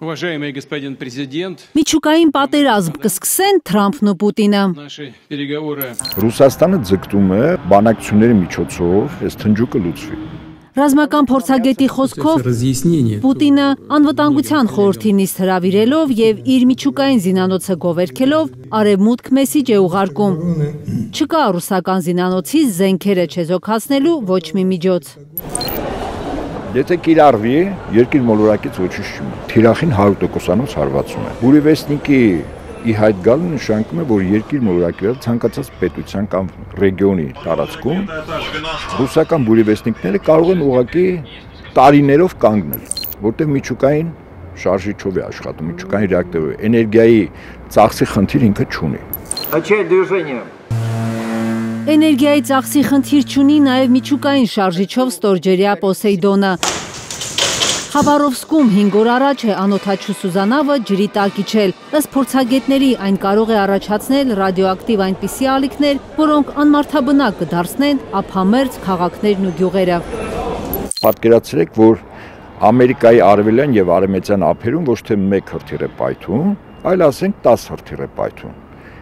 Уважаемый господин президент, Միջուկային պատերազմ կսկսեն Թրամփն ու Պուտինը։ наши переговоры Ռուսաստանը ձգտում է բանակցությունների միջոցով այս թնջուկը լուծվի։ Ռազմական փորձագետի խոսքով Պուտինը անվտանգության խորհրդի նիստ հրավիրելով եւ իր միջուկային զինանոցը գովերքելով արևմուտք մեսիջ է ուղարկում։ Չկա ռուսական զինանոցի զենքերը չեզոքացնելու ոչ մի միջոց։ Եթե կիրառվի, երկիր մոլորակից ոչինչ չմնա։ Թիրախին 100%-անոց հարվածում է։ Բուրիվեստնիկի ի հայտ գալը նշանակում է, որ երկիր մոլորակի վրա ցանկացած պետության կամ ռեգիոնի տարածքում ռուսական բուրիվեստնիկները կարող են ուղղակի տարիներով կանգնել, որտեղ միջուկային շարժիչով է աշխատում, միջուկային ռեակտորով, էներգիայի ծախսի խնդիր ինքը չունի։ Էներգիայի ծախսի խնդիր չունի նաև միջուկային շարժիչով ստորջրյա Պոսեյդոնը։ Խաբարովսկում 5 օր առաջ է անօդաչու Սուզանավը ջրի տակ իջել։ Ըստ փորձագետների այն կարող է առաջացնել ռադիոակտիվ այնպիսի ալիքներ, որոնք անմարդաբնակ կդարձնեն ափամերձ քաղաքներն ու գյուղերը։ Պատկերացրեք, որ Ամերիկայի արևելյան եւ արևմտյան ափերում ոչ թե 1 հրթիռ է պայթում, այլ ասենք 10 հրթիռ է պայթում։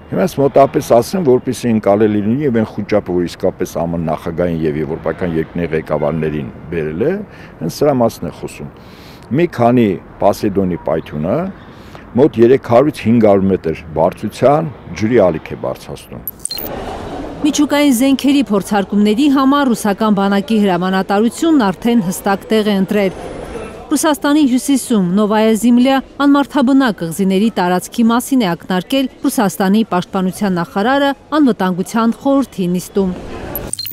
Հիմա մոտապես ասեմ, որպեսզի ընկալելի լինի եւ այն խոճապը, որ իսկապես ԱՄՆ նախագահային եւ եվրոպական երկրների ղեկավարներին բերել է, հենց սրա մասն է խոսում։ Մի քանի Պոսեյդոնի պայթյունը մոտ 300-ից 500 մետր բարձրության ջրի ալիք է բարձրացնում։ Միջուկային զենքերի փորձարկումների համար ռուսական բանակի հրամանատարությունն արդեն հստակ տեղ է ընտրել։ Ռուսաստանի հյուսիսում Նովայա Զիմլյա անմարդաբնակ կղզիների տարածքի մասին է ակնարկել Ռուսաստանի պաշտպանության նախարարը անվտանգության խորհրդի նիստում։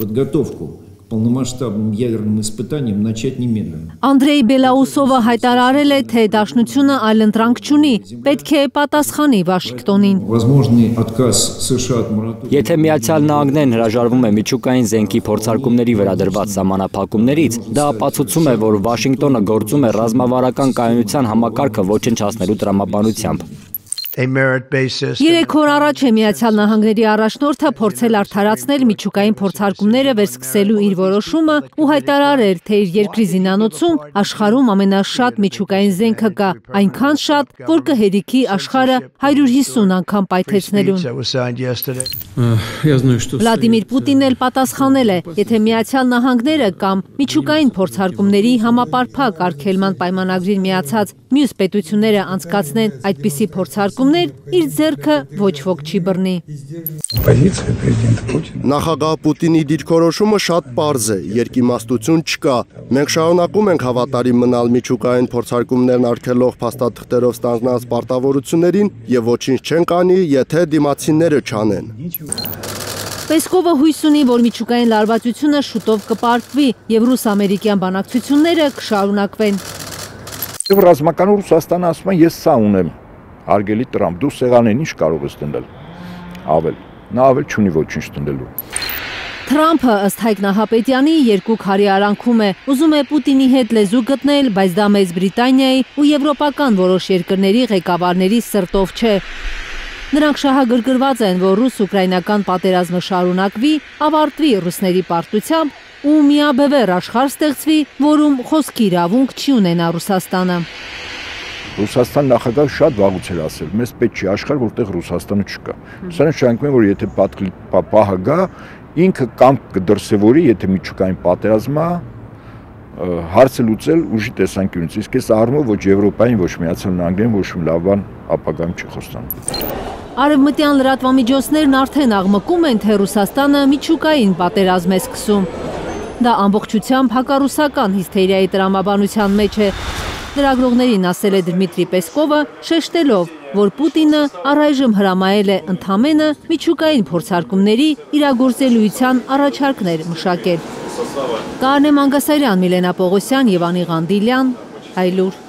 Подготовку к полномасштабным ядерным испытаниям начать немедленно. Անդրեյ Բելաուսովը հայտարարել է, թե Դաշնությունը այլընտրանք չունի, պետք է պատասխանի Վաշինգտոնին։ Возможный отказ США от моратория. Եթե Միացյալ Նահանգներն հրաժարվում է միջուկային զենքի փորձարկումների վրա դրված սահմանափակումներից, դա ապացուցում է, որ Վաշինգտոնը գործում է ռազմավարական կայունության համակարգը ոչնչացնելու տրամաբանությամբ։ 3 օր առաջ է Միացյալ Նահանգների առաջնորդը փորձել արդարացնել միջուկային փորձարկումները վերսկսելու իր որոշումը ու հայտարարել, թե իր երկրի զինանոցում աշխարհում ամենաշատ միջուկային զենքը կա, այնքան շատ, որ կհերիքի աշխարհը 150 անգամ պայթեցնելուն։ Վլադիմիր Պուտինն էլ պատասխանել է, եթե Միացյալ Նահանգները կամ միջուկային փորձարկումների համապարփակ արգելման պայմանագրին միացած մյուս պետությունները անցկացնեն այդպիսի փորձարկումներ, իր ձեռքը ոչ ոք չի բռնի։ Նախագահ Պուտինի դիրքորոշումը շատ պարզ է, երկիմաստություն չկա։ Մենք շարունակում ենք հավատարիմ մնալ միջուկային փորձարկումներն արգելող փաստաթղթերով ստանձնած պարտավորություններին եւ ոչինչ չենք անի, եթե դիմացինները չանեն։ Պեսկովը հույս ունի, որ միջուկային լարվածությունը շուտով կպարտվի եւ ռուս-ամերիկյան բանակցությունները կշարունակվեն։ Եվ ռազմական Ռուսաստանը ասում է, ես սա ունեմ, հարգելի Տրամփ, դու սեղանին ինչ կարող ես տնել, ավել, նա ավել չունի ոչինչ տնելու։ Թրամփը ըստ Հայկ Նահապետյանի երկու քարի արանքում է, ուզում է Պուտինի հետ լեզու գտնել, բայց դա Մեծ Բրիտանիայի ու եվրոպական որոշ երկրների ղեկավարների սրտով չէ։ Նրանք շահագրգռված են, որ ռուս-ուկրաինական պատերազմը շարունակվի, ավարտվի ռուսների պարտությամբ ու միաբևեռ աշխարհ ստեղծվի, որում խոսքի իրավունք չի ունենա Ռուսաստանը։ Ռուսաստան նախագահը շատ վաղուց էր ասել, մեզ պետք չի աշխարհ, որտեղ Ռուսաստանը չկա։ Սա նշանակում է, որ եթե պահը գա, ինքը կամ կդրսևորի, եթե միջուկային պատերազմա հարցը լուծել ուժի տեսանկյունից, իսկ այս առումով ոչ Եվրոպային, ոչ Միացյալ Նահանգներին, ոչ մի լավ բան ապագայում չի խոստանում։ Արևմտյան լրատվամիջոցներն արդեն աղմկում են, թե Ռուսաստանը միջուկային պատերազմ է սկսում։ Դա ամբողջությամբ հակառուսական հիսթերիայի տրամաբանության մեջ է։ Լրագրողներին ասել է Դմիտրի Պեսկովը, շեշտելով, որ Պուտինը առայժմ հրամայել է ընդամենը միջուկային փորձարկումների իրագործելիության առաջարկներ մշակել։ Կարնե Մանգասարյան, Միլենա Պողոսյան, Եվանի Ղանդիլյան, Հայլուր։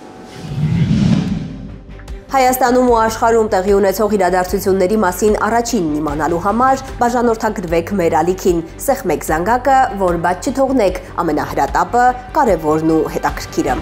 Հայաստանում ու աշխարհում տեղի ունեցող իրադարձությունների մասին առաջինն իմանալու համար բաժանորդագրվեք մեր ալիքին, սեղմեք զանգակը, որ բաց չթողնեք ամենահրատապը, կարևորն ու հետաքրքիրը։